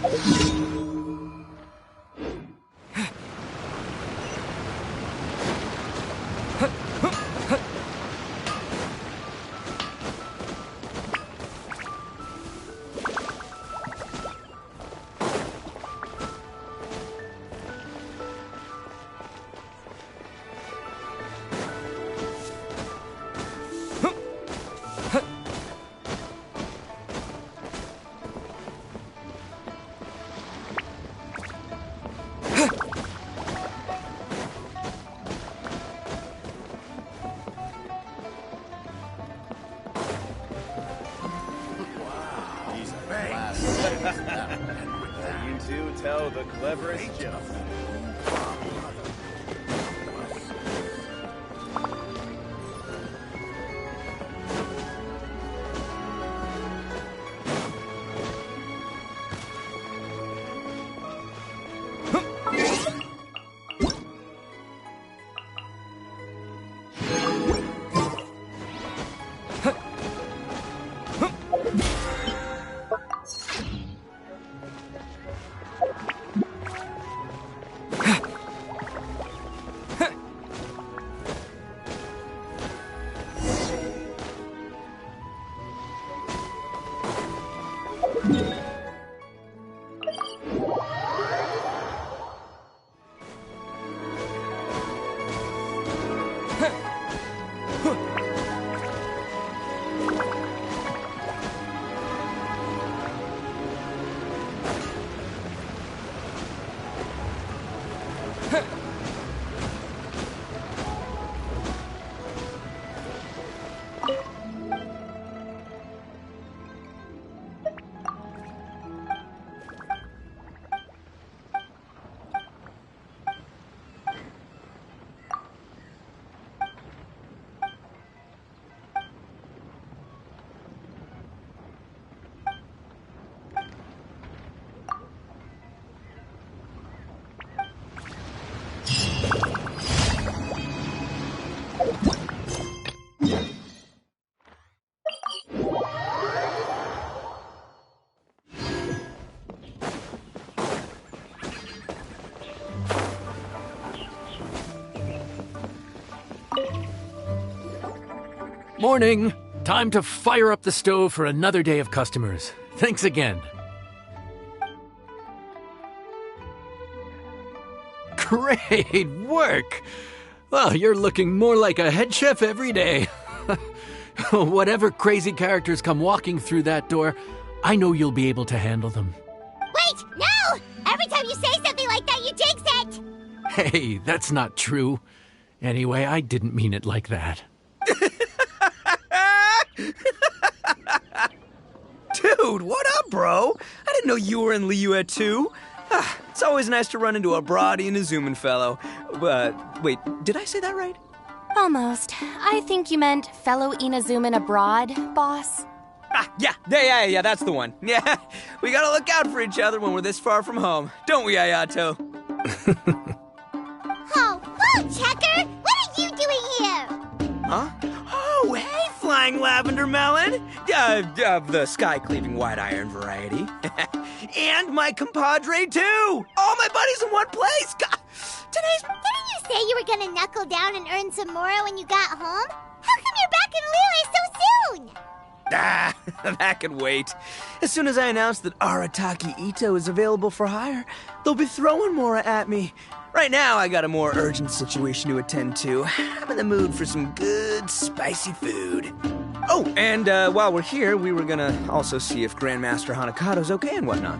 You two tell the cleverest joke. Morning! Time to fire up the stove for another day of customers. Thanks again. Great work! Well, you're looking more like a head chef every day. Whatever crazy characters come walking through that door, I know you'll be able to handle them. Wait! No! Every time you say something like that, you jinx it! Hey, that's not true. Anyway, I didn't mean it like that. Dude, what up, bro? I didn't know you were in Liyue too. It's always nice to run into a Brody and a Zoomin fellow. Wait, did I say that right? Almost. I think you meant fellow Inazuman abroad, boss. Yeah, that's the one. Yeah, we gotta look out for each other when we're this far from home. Don't we, Ayato? Oh, Checker! What are you doing here? Huh? Oh, hey, Flying Lavender Melon! Of the sky-cleaving white iron variety. And my compadre, too! All my buddies in one place! God, today's... Didn't you say you were gonna knuckle down and earn some more when you got home? How come you're back in Liyue so soon? That can wait. As soon as I announce that Arataki Ito is available for hire, they'll be throwing Mora at me. Right now, I got a more urgent situation to attend to. I'm in the mood for some good, spicy food. Oh, and while we're here, we were gonna also see if Grandmaster Hanakado's okay and whatnot.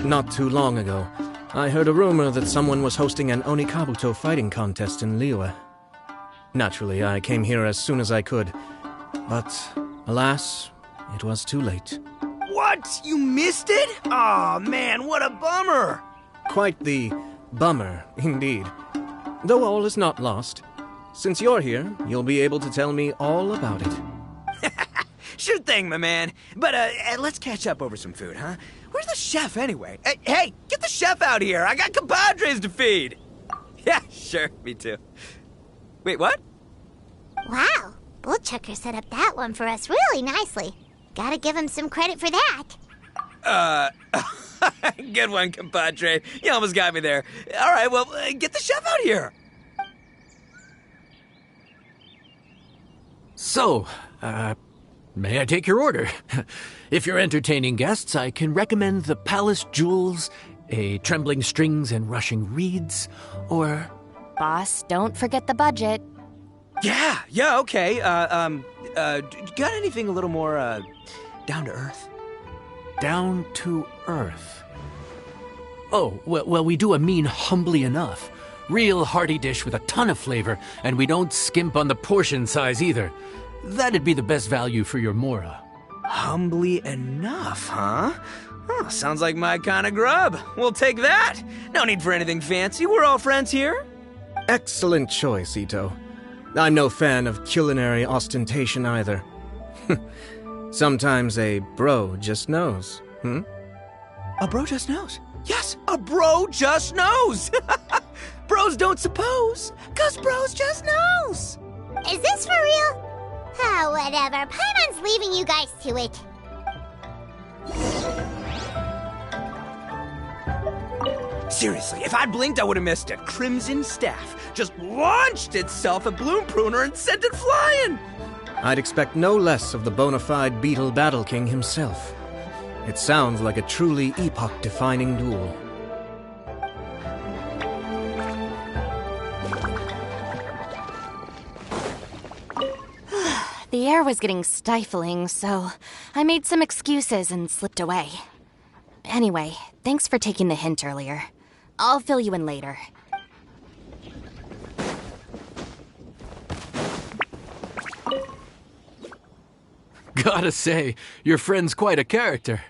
Not too long ago, I heard a rumor that someone was hosting an Onikabuto fighting contest in Liyue. Naturally, I came here as soon as I could, but alas, it was too late. What? You missed it? Aw, oh, man, what a bummer! Quite the bummer, indeed. Though all is not lost. Since you're here, you'll be able to tell me all about it. Sure thing, my man. But let's catch up over some food, huh? Where's the chef, anyway? Hey, get the chef out here! I got compadres to feed! Yeah, sure, me too. Wait, what? Wow, Bullchucker set up that one for us really nicely. Gotta give him some credit for that. Good one, compadre. You almost got me there. All right, well, get the chef out here. So, may I take your order? If you're entertaining guests, I can recommend the Palace Jewels, a Trembling Strings and Rushing Reeds, or... Boss, don't forget the budget. Yeah, okay. Got anything a little more, down to earth? Down to earth. Oh, well, we do a mean humbly enough. Real hearty dish with a ton of flavor, and we don't skimp on the portion size either. That'd be the best value for your Mora. Humbly enough, huh? Oh, sounds like my kind of grub. We'll take that. No need for anything fancy. We're all friends here. Excellent choice, Ito. I'm no fan of culinary ostentation either. Sometimes a bro just knows, A bro just knows. Yes, a bro just knows. Bros don't suppose, 'cause bros just knows. Is this for real? Ah, whatever. Paimon's leaving you guys to it. Seriously, if I'd blinked, I would have missed it. Crimson Staff just launched itself at Bloom Pruner and sent it flying. I'd expect no less of the bona fide Beetle Battle King himself. It sounds like a truly epoch-defining duel. The air was getting stifling, so I made some excuses and slipped away. Anyway, thanks for taking the hint earlier. I'll fill you in later. Gotta say, your friend's quite a character.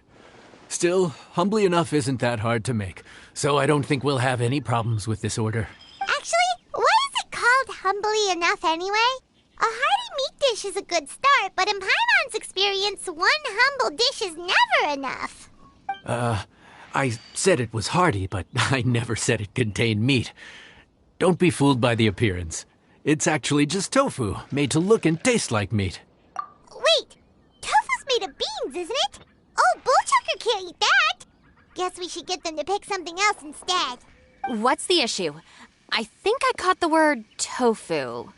Still, humbly enough isn't that hard to make, so I don't think we'll have any problems with this order. Actually, why is it called humbly enough anyway? A hearty meat dish is a good start, but in Paimon's experience, one humble dish is never enough. I said it was hearty, but I never said it contained meat. Don't be fooled by the appearance. It's actually just tofu, made to look and taste like meat. Wait, tofu's made of beans, isn't it? Oh, Bullchucker can't eat that. Guess we should get them to pick something else instead. What's the issue? I think I caught the word tofu.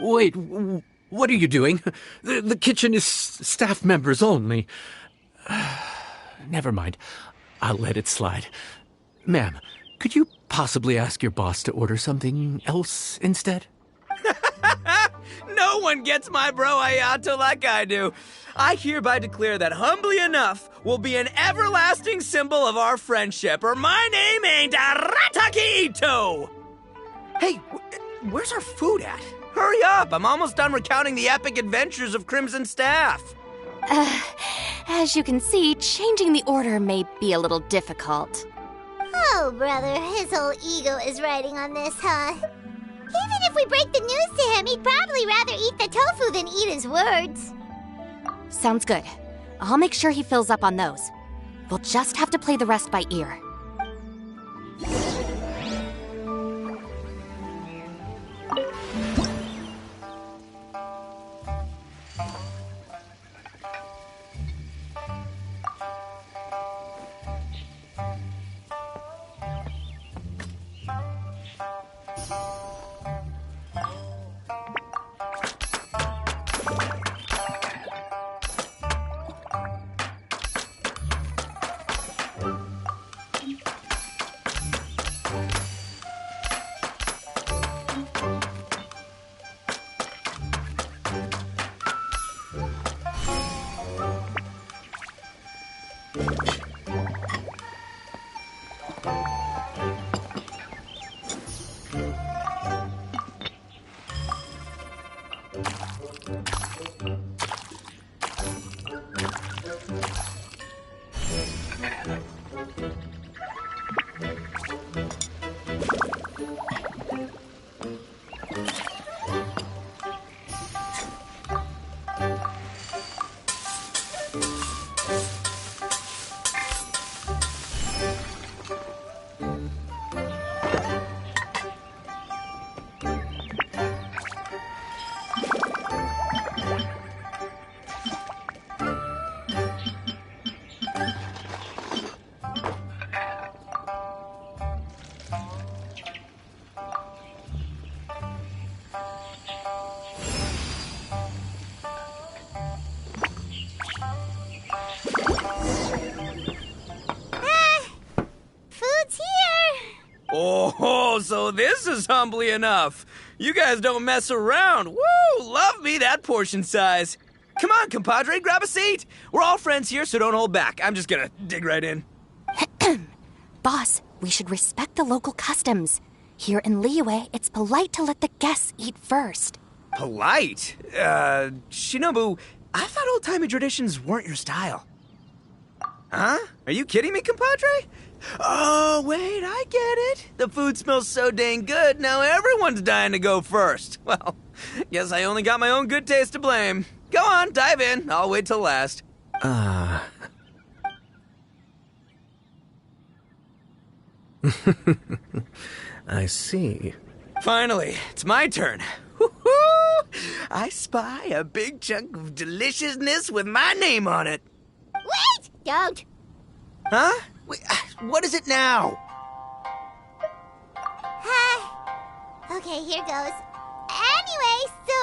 Wait, what are you doing? The kitchen is staff members only. Never mind. I'll let it slide. Ma'am, could you possibly ask your boss to order something else instead? No one gets my bro Ayato like I do. I hereby declare that humbly enough will be an everlasting symbol of our friendship, or my name ain't Arataki Ito. Hey, where's our food at? Hurry up, I'm almost done recounting the epic adventures of Crimson Staff. As you can see, changing the order may be a little difficult. Oh, brother, his whole ego is riding on this, huh? Even if we break the news to him, he'd probably rather eat the tofu than eat his words. Sounds good. I'll make sure he fills up on those. We'll just have to play the rest by ear. Oh, this is humbly enough. You guys don't mess around. Woo! Love me that portion size. Come on, compadre, grab a seat. We're all friends here, so don't hold back. I'm just gonna dig right in. Boss, we should respect the local customs. Here in Liyue, it's polite to let the guests eat first. Polite? Shinobu, I thought old-timey traditions weren't your style. Huh? Are you kidding me, compadre? Oh, wait, I get it. The food smells so dang good, now everyone's dying to go first. Well, guess I only got my own good taste to blame. Go on, dive in. I'll wait till last. I see. Finally, it's my turn. Woo-hoo! I spy a big chunk of deliciousness with my name on it. Wait! Don't. Huh? Wait, what is it now? Okay, here goes. Anyway, so,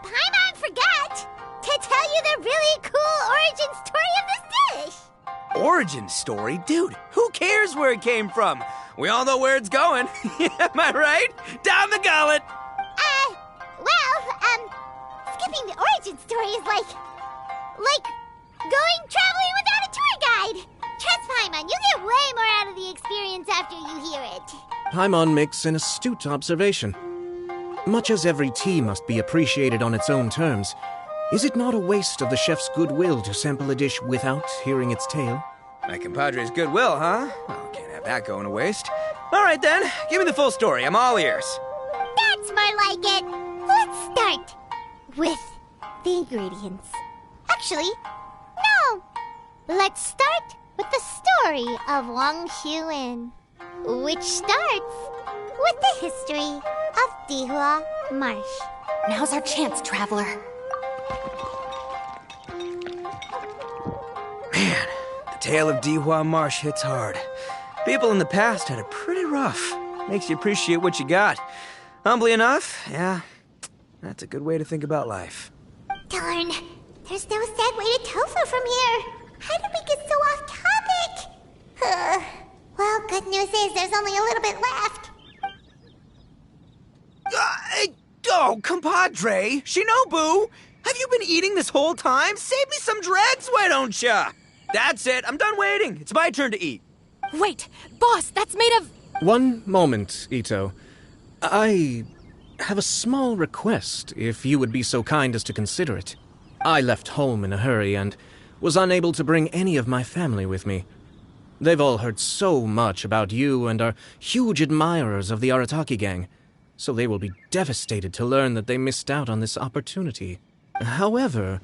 Paimon forgot to tell you the really cool origin story of this dish. Origin story? Dude, who cares where it came from? We all know where it's going. Am I right? Down the gullet! Skipping the origin story is like going traveling without a tour guide. Trust Paimon, you get way more out of the experience after you hear it. Paimon makes an astute observation. Much as every tea must be appreciated on its own terms, is it not a waste of the chef's goodwill to sample a dish without hearing its tale? My compadre's goodwill, huh? Well, can't have that going to waste. All right then, give me the full story. I'm all ears. That's more like it. Let's start with the ingredients. Actually, no. Let's start with the story of Wang Xuan, which starts with the history of Dihua Marsh. Now's our chance, traveler. Man, the tale of Dihua Marsh hits hard. People in the past had it pretty rough. Makes you appreciate what you got. Humbly enough, yeah, that's a good way to think about life. Darn, there's no segue to tofu from here. How did we get so off topic? Well, good news is there's only a little bit left. Oh, compadre, Shinobu, have you been eating this whole time? Save me some dregs, why don't ya? That's it, I'm done waiting. It's my turn to eat. Wait, boss, that's made of... One moment, Ito. I have a small request, if you would be so kind as to consider it. I left home in a hurry and was unable to bring any of my family with me. They've all heard so much about you and are huge admirers of the Arataki gang, so they will be devastated to learn that they missed out on this opportunity. However,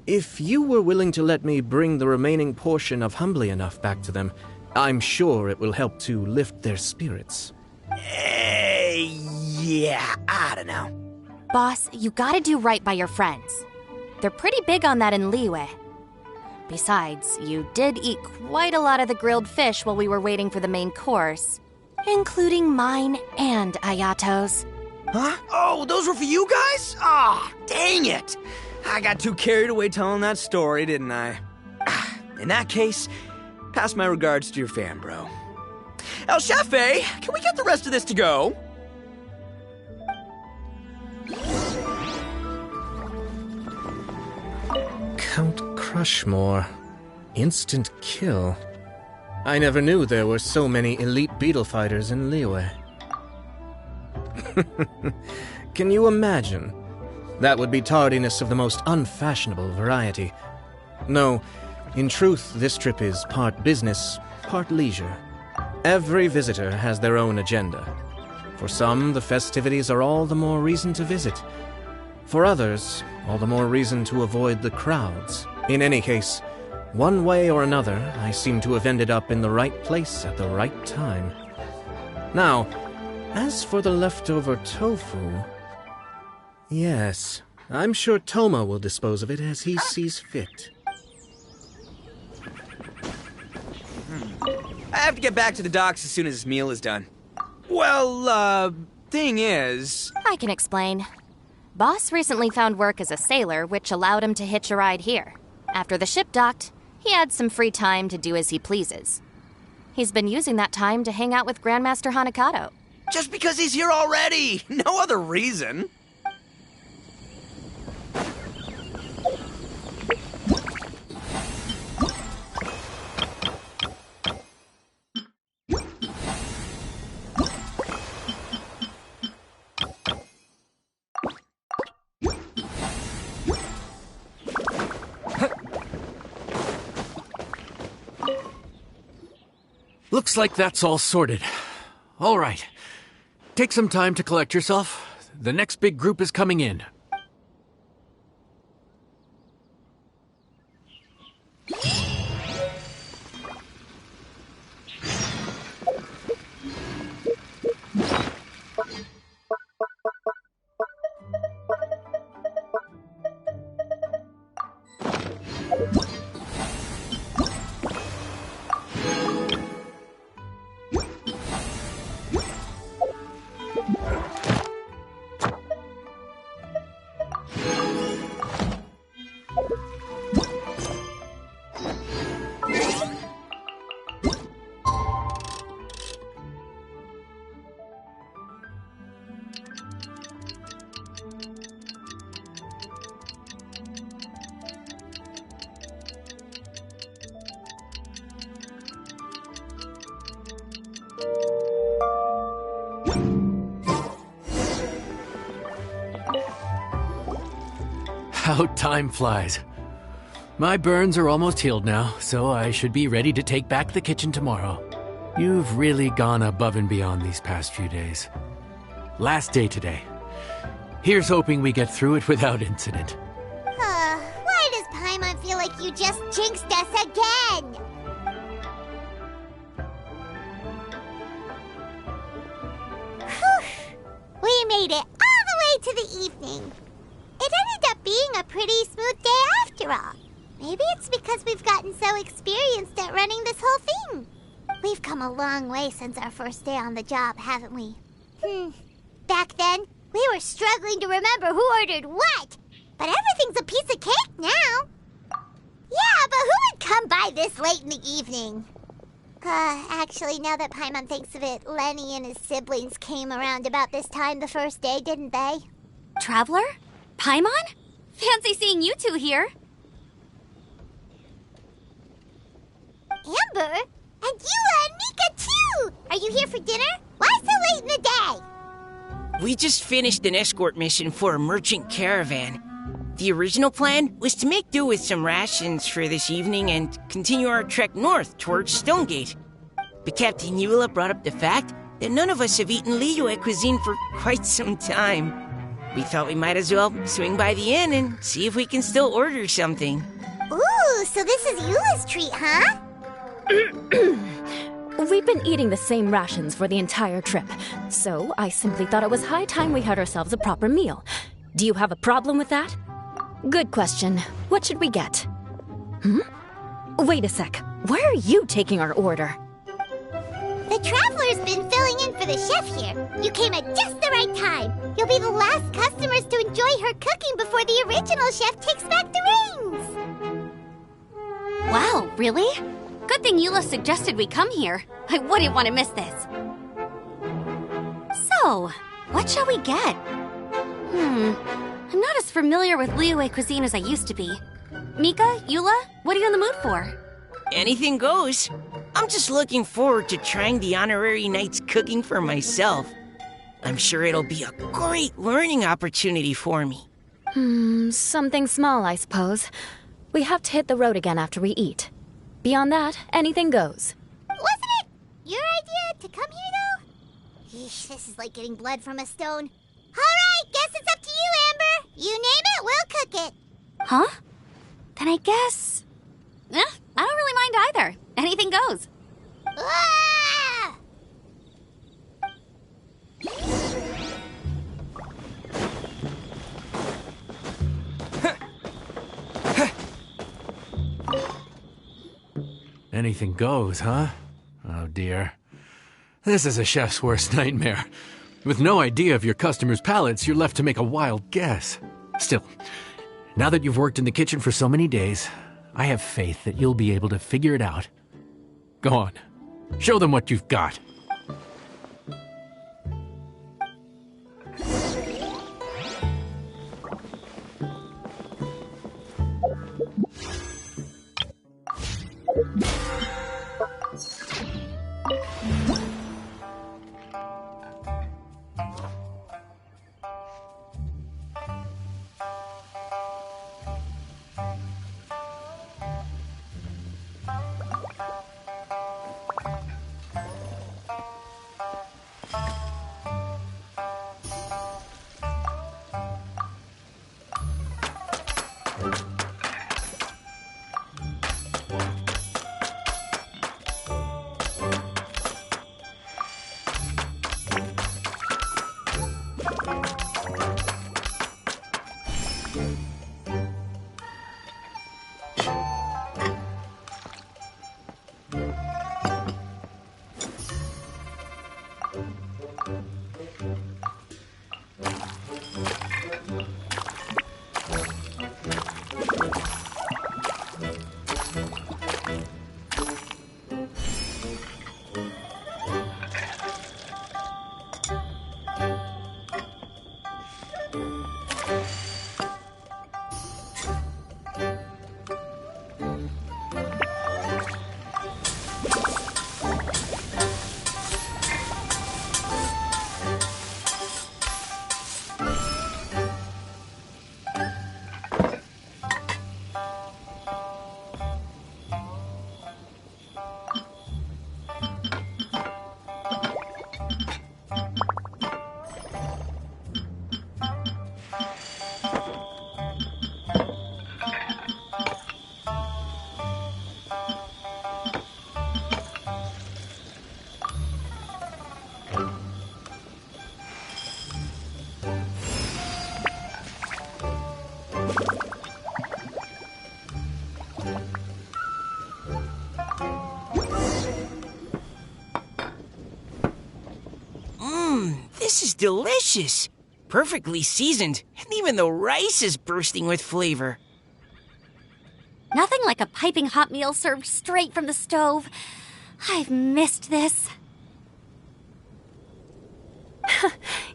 if you were willing to let me bring the remaining portion of Humbly Enough back to them, I'm sure it will help to lift their spirits. Yeah, I don't know. Boss, you gotta do right by your friends. They're pretty big on that in Liyue. Besides, you did eat quite a lot of the grilled fish while we were waiting for the main course, including mine and Ayato's. Huh? Oh, those were for you guys? Ah, dang it. I got too carried away telling that story, didn't I? In that case, pass my regards to your fan, bro. El Chefe, can we get the rest of this to go? Count Crushmore. Instant kill. I never knew there were so many elite beetle fighters in Liyue. Can you imagine? That would be tardiness of the most unfashionable variety. No, in truth, this trip is part business, part leisure. Every visitor has their own agenda. For some, the festivities are all the more reason to visit. For others, all the more reason to avoid the crowds. In any case, one way or another, I seem to have ended up in the right place at the right time. Now, as for the leftover tofu... Yes, I'm sure Toma will dispose of it as he sees fit. I have to get back to the docks as soon as this meal is done. Well, thing is... I can explain. Boss recently found work as a sailor, which allowed him to hitch a ride here. After the ship docked, he had some free time to do as he pleases. He's been using that time to hang out with Grandmaster Hanakato. Just because he's here already! No other reason! Looks like that's all sorted. All right. Take some time to collect yourself. The next big group is coming in. How time flies. My burns are almost healed now, so I should be ready to take back the kitchen tomorrow. You've really gone above and beyond these past few days. Last day today. Here's hoping we get through it without incident. Why does Paimon feel like you just jinxed us again? Whew. We made it all the way to the evening. It ended up being a pretty smooth day after all. Maybe it's because we've gotten so experienced at running this whole thing. We've come a long way since our first day on the job, haven't we? Back then, we were struggling to remember who ordered what. But everything's a piece of cake now. Yeah, but who would come by this late in the evening? Actually, now that Paimon thinks of it, Lenny and his siblings came around about this time the first day, didn't they? Traveler? Paimon? Fancy seeing you two here. Amber? And Eula and Mika, too! Are you here for dinner? Why so late in the day? We just finished an escort mission for a merchant caravan. The original plan was to make do with some rations for this evening and continue our trek north towards Stonegate. But Captain Eula brought up the fact that none of us have eaten Liyue cuisine for quite some time. We thought we might as well swing by the inn and see if we can still order something. Ooh, so this is Eula's treat, huh? We've been eating the same rations for the entire trip, so I simply thought it was high time we had ourselves a proper meal. Do you have a problem with that? Good question. What should we get? Wait a sec. Why are you taking our order? The Traveler's been filling in for the chef here. You came at just the right time. You'll be the last customers to enjoy her cooking before the original chef takes back the reins. Wow, really? Good thing Eula suggested we come here. I wouldn't want to miss this. So, what shall we get? I'm not as familiar with Liyue cuisine as I used to be. Mika, Eula, what are you in the mood for? Anything goes. I'm just looking forward to trying the honorary knight's cooking for myself. I'm sure it'll be a great learning opportunity for me. Something small, I suppose. We have to hit the road again after we eat. Beyond that, anything goes. Wasn't it your idea to come here, though? Yeesh, this is like getting blood from a stone. All right, guess it's up to you, Amber. You name it, we'll cook it. Huh? Then I guess... I don't really mind either. Anything goes. Ah! Anything goes, huh? Oh dear. This is a chef's worst nightmare. With no idea of your customers' palates, you're left to make a wild guess. Still, now that you've worked in the kitchen for so many days, I have faith that you'll be able to figure it out. Go on. Show them what you've got. This is delicious. Perfectly seasoned, and even the rice is bursting with flavor. Nothing like a piping hot meal served straight from the stove. I've missed this.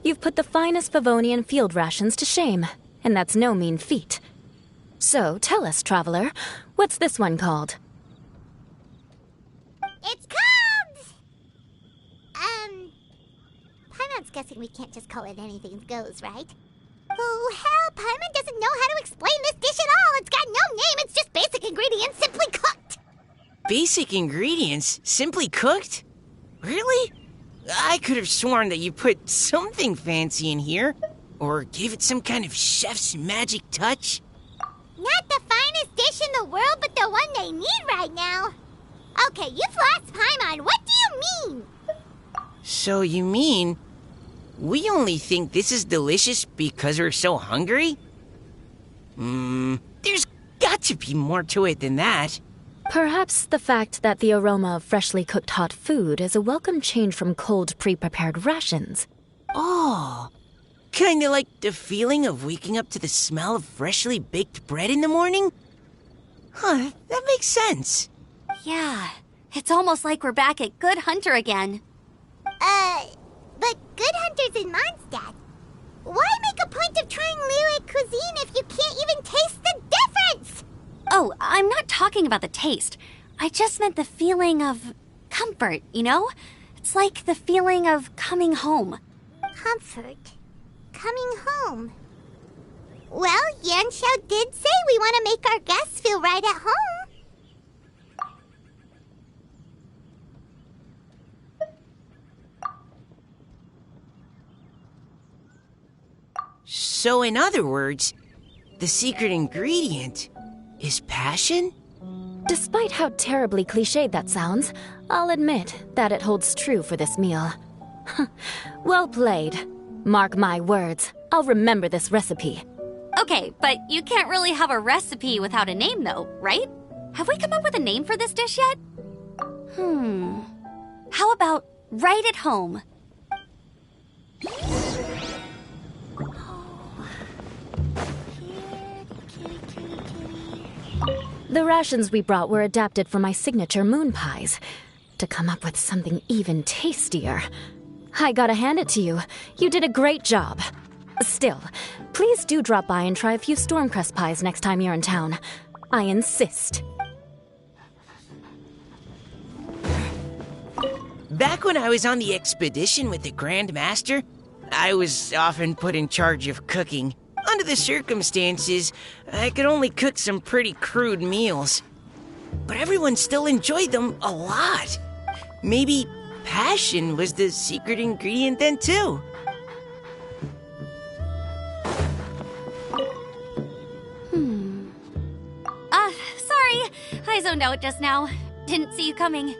You've put the finest Favonian field rations to shame, and that's no mean feat. So, tell us, traveler, what's this one called? It's called... Paimon's guessing we can't just call it anything goes, right? Oh, hell, Paimon doesn't know how to explain this dish at all. It's got no name, it's just basic ingredients simply cooked. Basic ingredients? Simply cooked? Really? I could have sworn that you put something fancy in here. Or gave it some kind of chef's magic touch. Not the finest dish in the world, but the one they need right now. Okay, you've lost Paimon. What do you mean? So you mean we only think this is delicious because we're so hungry? There's got to be more to it than that. Perhaps the fact that the aroma of freshly cooked hot food is a welcome change from cold, pre-prepared rations. Oh, kinda like the feeling of waking up to the smell of freshly baked bread in the morning? Huh, that makes sense. Yeah, it's almost like we're back at Good Hunter again. But Good Hunter's in Mondstadt. Why make a point of trying Liyue cuisine if you can't even taste the difference? Oh, I'm not talking about the taste. I just meant the feeling of comfort, you know? It's like the feeling of coming home. Comfort. Coming home. Well, Yanxiao did say we want to make our guests feel right at home. So in other words, the secret ingredient is passion? Despite how terribly cliched that sounds, I'll admit that it holds true for this meal. Well played. Mark my words, I'll remember this recipe. Okay, but you can't really have a recipe without a name, though, right? Have we come up with a name for this dish yet? How about Right at Home? The rations we brought were adapted for my signature moon pies. to come up with something even tastier. I gotta hand it to you. You did a great job. Still, please do drop by and try a few Stormcrest pies next time you're in town. I insist. Back when I was on the expedition with the Grand Master, I was often put in charge of cooking. Under the circumstances, I could only cook some pretty crude meals. But everyone still enjoyed them a lot. Maybe passion was the secret ingredient then, too. Sorry. I zoned out just now. Didn't see you coming.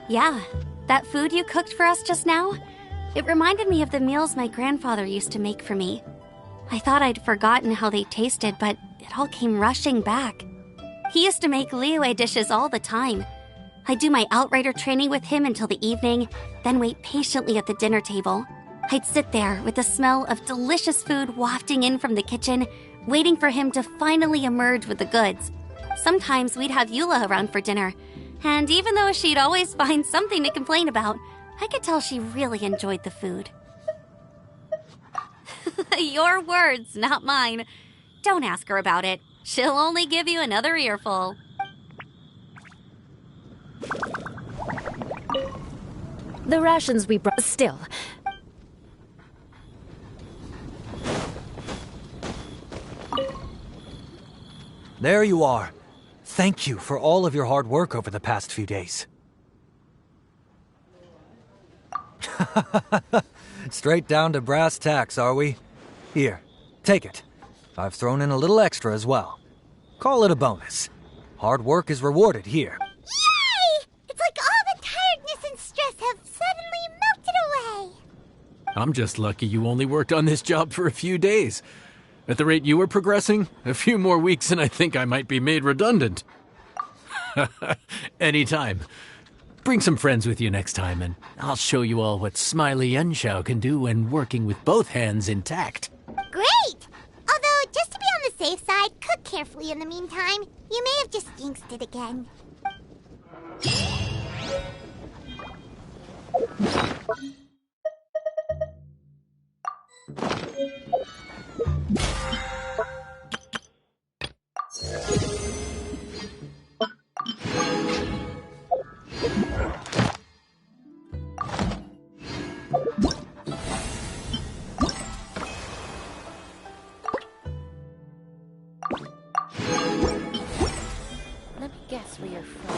Yeah, that food you cooked for us just now? It reminded me of the meals my grandfather used to make for me. I thought I'd forgotten how they tasted, but it all came rushing back. He used to make Liyue dishes all the time. I'd do my outrider training with him until the evening, then wait patiently at the dinner table. I'd sit there with the smell of delicious food wafting in from the kitchen, waiting for him to finally emerge with the goods. Sometimes we'd have Eula around for dinner, and even though she'd always find something to complain about, I could tell she really enjoyed the food. Your words, not mine. Don't ask her about it. She'll only give you another earful. The rations we brought. Still. There you are. Thank you for all of your hard work over the past few days. Straight down to brass tacks, are we? Here, take it. I've thrown in a little extra as well. Call it a bonus. Hard work is rewarded here. Yay! It's like all the tiredness and stress have suddenly melted away. I'm just lucky you only worked on this job for a few days. At the rate you were progressing, a few more weeks and I think I might be made redundant. Anytime. Bring some friends with you next time, and I'll show you all what Smiley Yenshao can do when working with both hands intact. Great! Although, just to be on the safe side, cook carefully in the meantime. You may have just jinxed it again. Let me guess where you're from.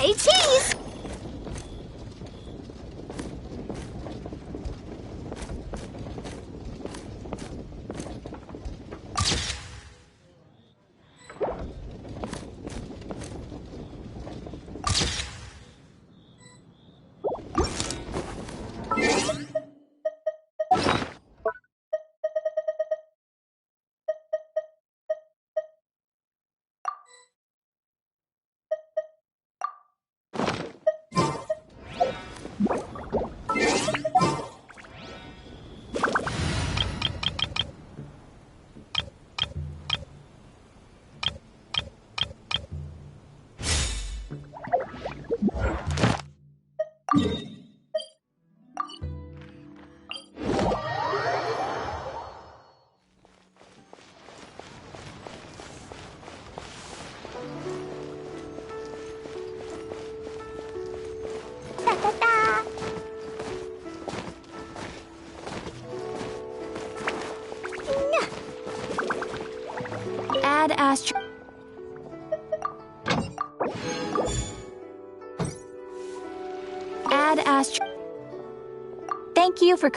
Say cheese! Add astro. Add astro. Thank you for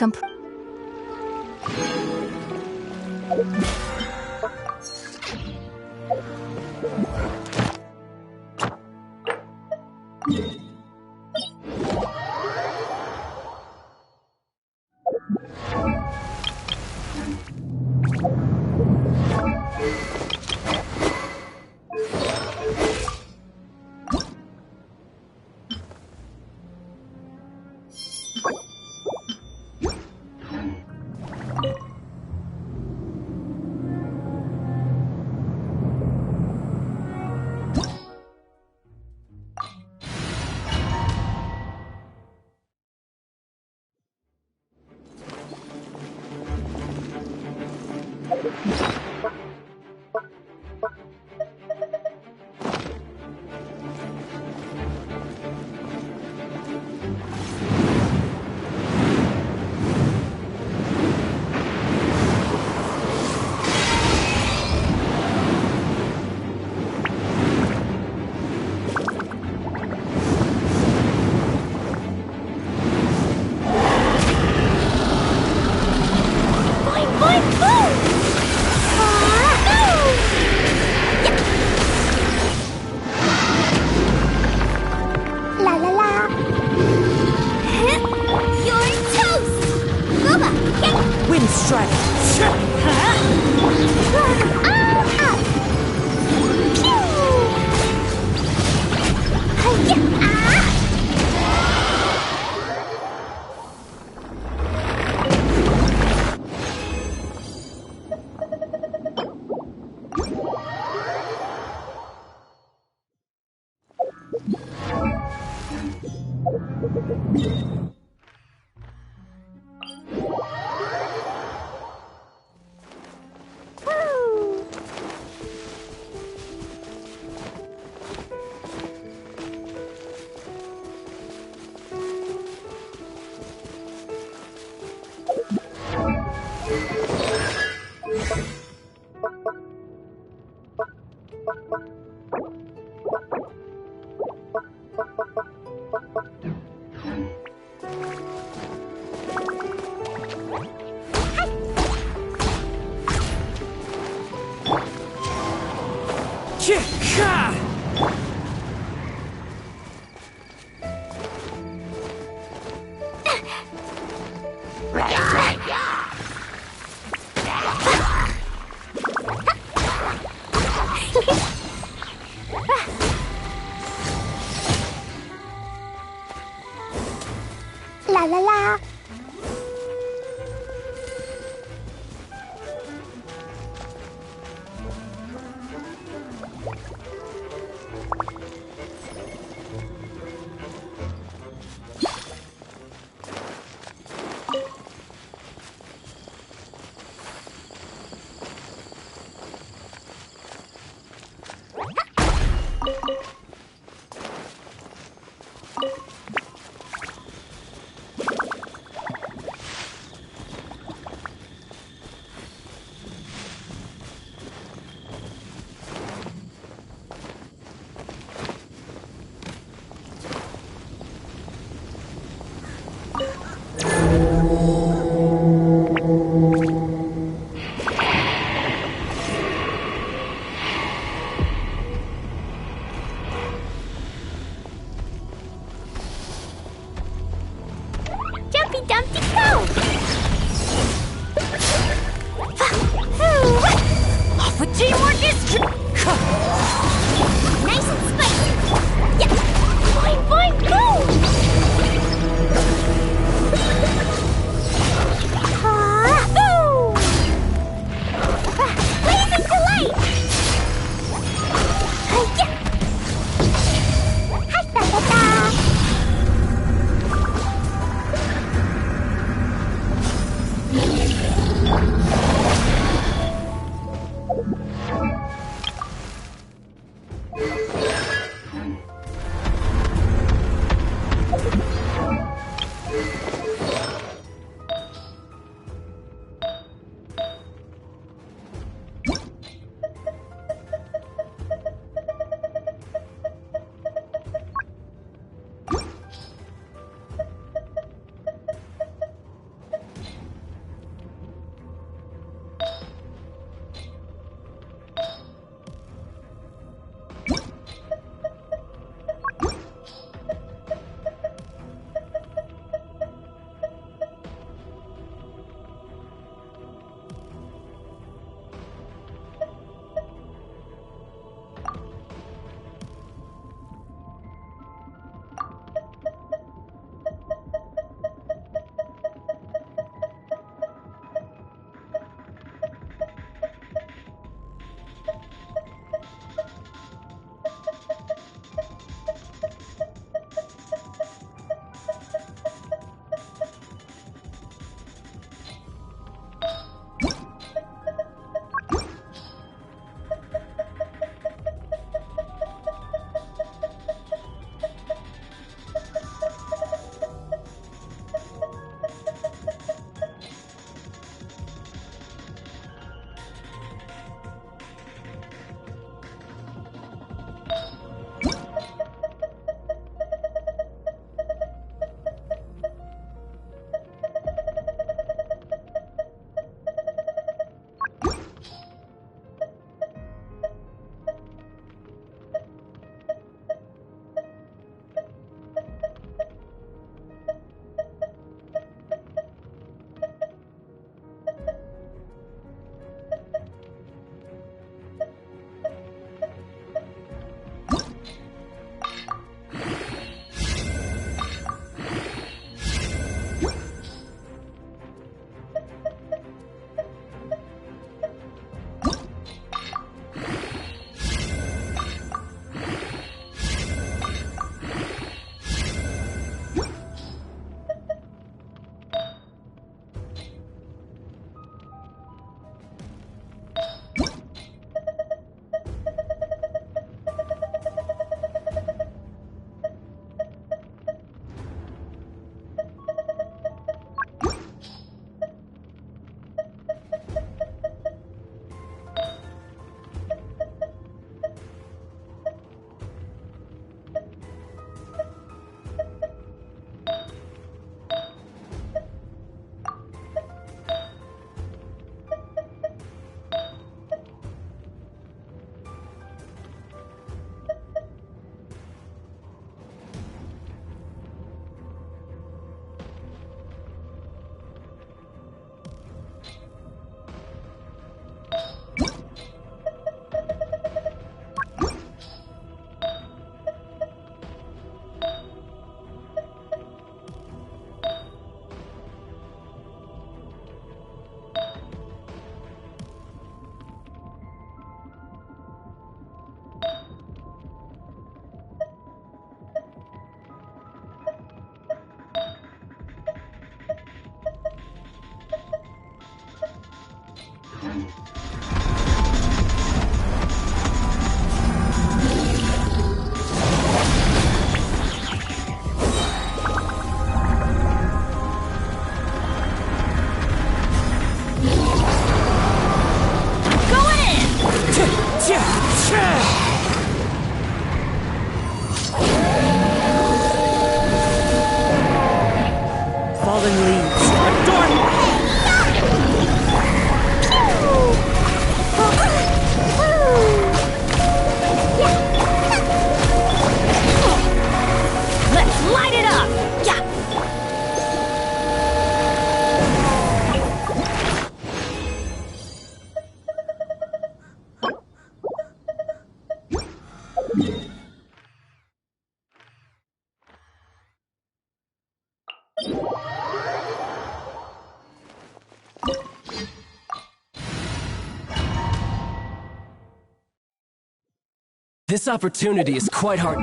La la la. This opportunity is quite hard.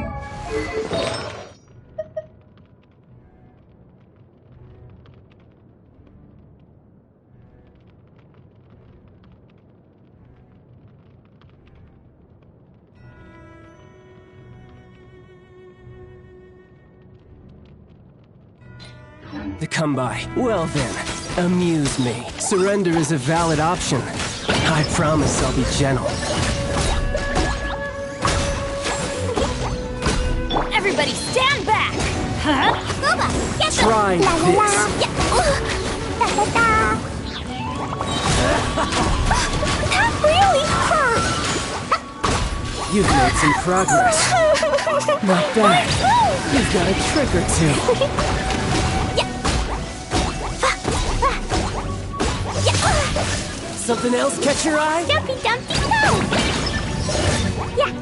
To come by. Well then, amuse me. Surrender is a valid option. I promise I'll be gentle. Everybody stand back! Huh? Booba, get them! Try La la la! this. Yeah. Da da da! That really hurt! You've made some progress. Not bad. You've got a trick or two. Something else catch your eye? Dumpy Dumpty Go! Yeah!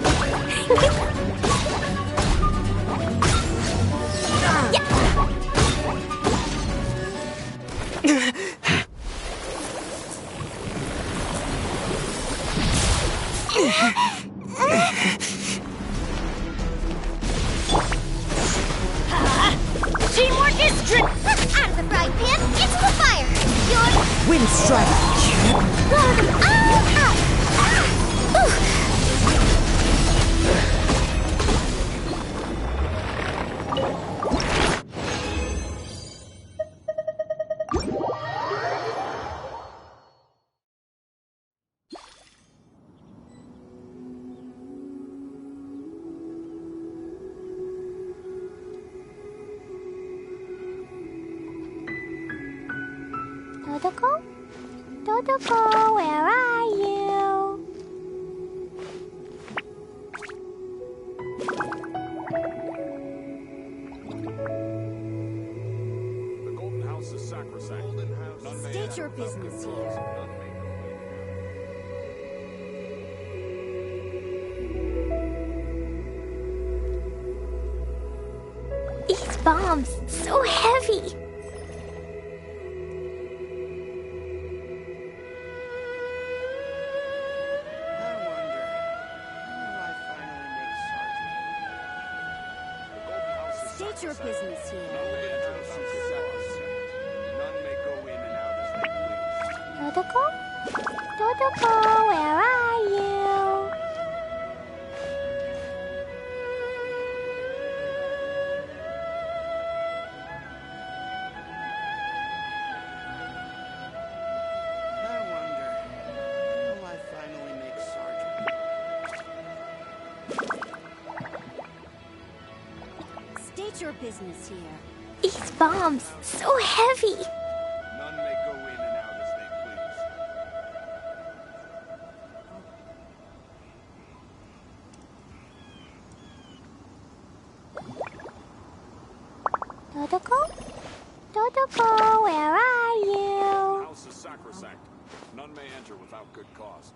Teamwork is Out of the frying pan, into the fire! You're... Wind strike. Dodoko? Dodoko, where are you? The Golden House is sacrosanct. None may State enter your without business good here. cause. None may These bombs, so heavy. State your business here. None may go in and out as they please. Dodoko? Dodoko, where are you? I wonder, when will I finally make Sergeant? State your business here. These bombs, so heavy. None may go in and out as they please. Dodoko? Dodoko, where are The you? house is sacrosanct. None may enter without good cause.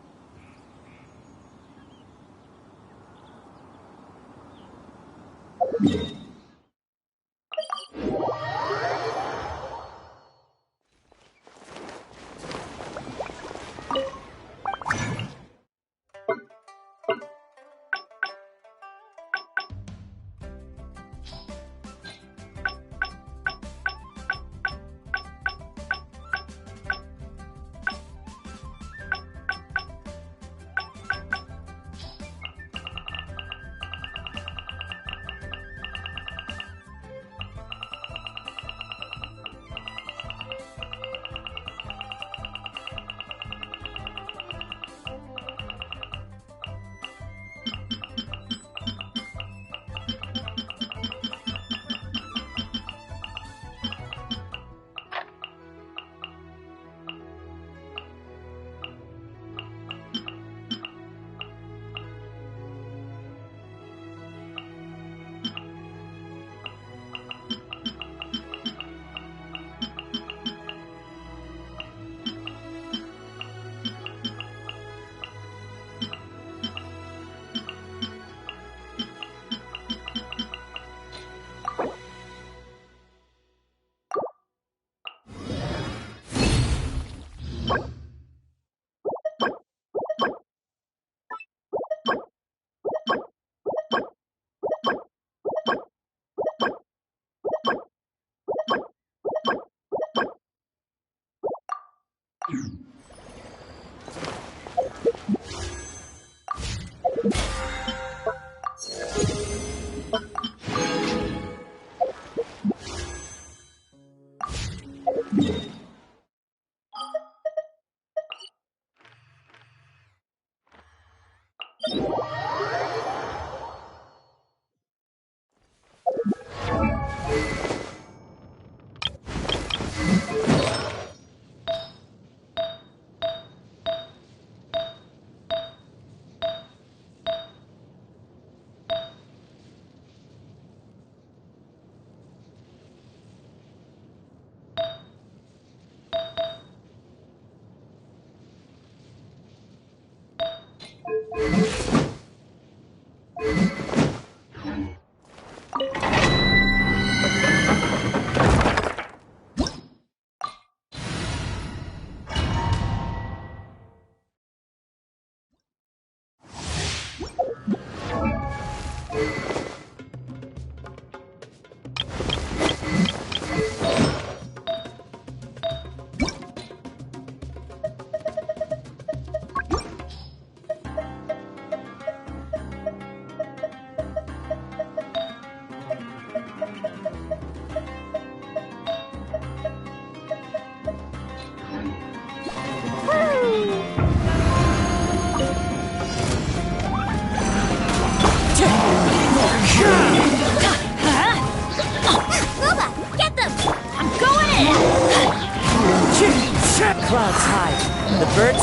Clouds high. The birds...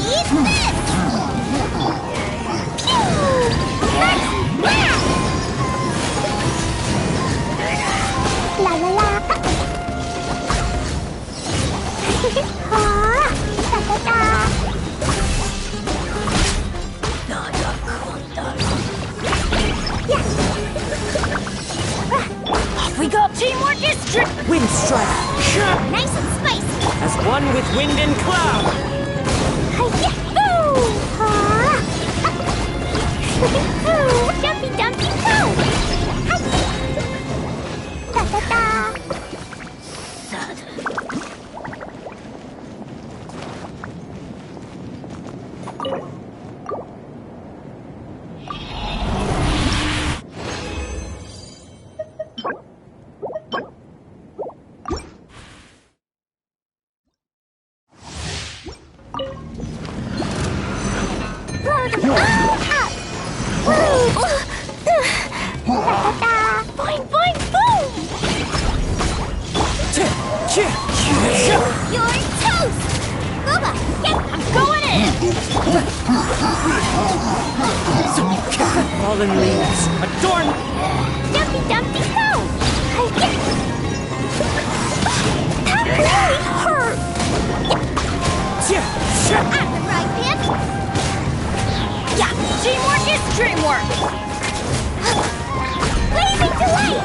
Eat this! La la la! We got Teamwork District! Wind strike. Nice and spicy! As one with wind and cloud. Jumpy dumpy go! Da da da! Boing, boing, boom! You're toast! Booba, I'm going in! Fallen leaves. Adorn... Dumpy dumpy go! That really hurt! I'm the right pin! Yeah, teamwork is dreamwork! Blazing delight!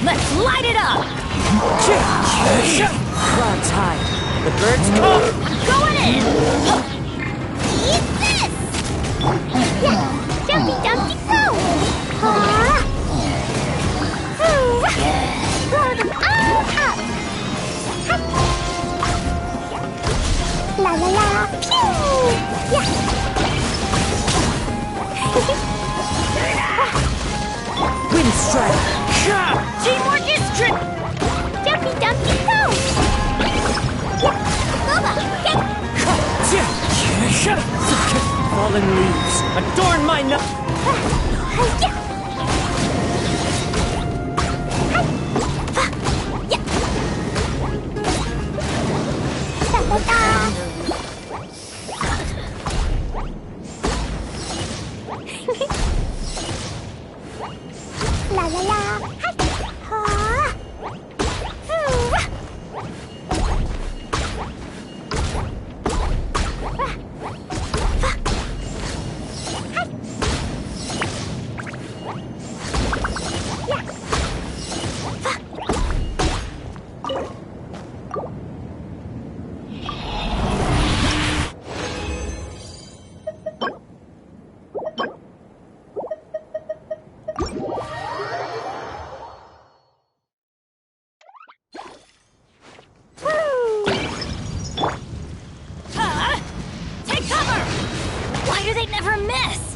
Let's light it up! Clouds high. The birds call. Going in! Eat this! Jumpy dumpy go! Blow them all up! La la la! Pew! Wind strike. Teamwork is trick! Jumpy dumpy go! Booba, Fallen leaves. Adorn my nose. La la la! Take cover! Why do they never miss?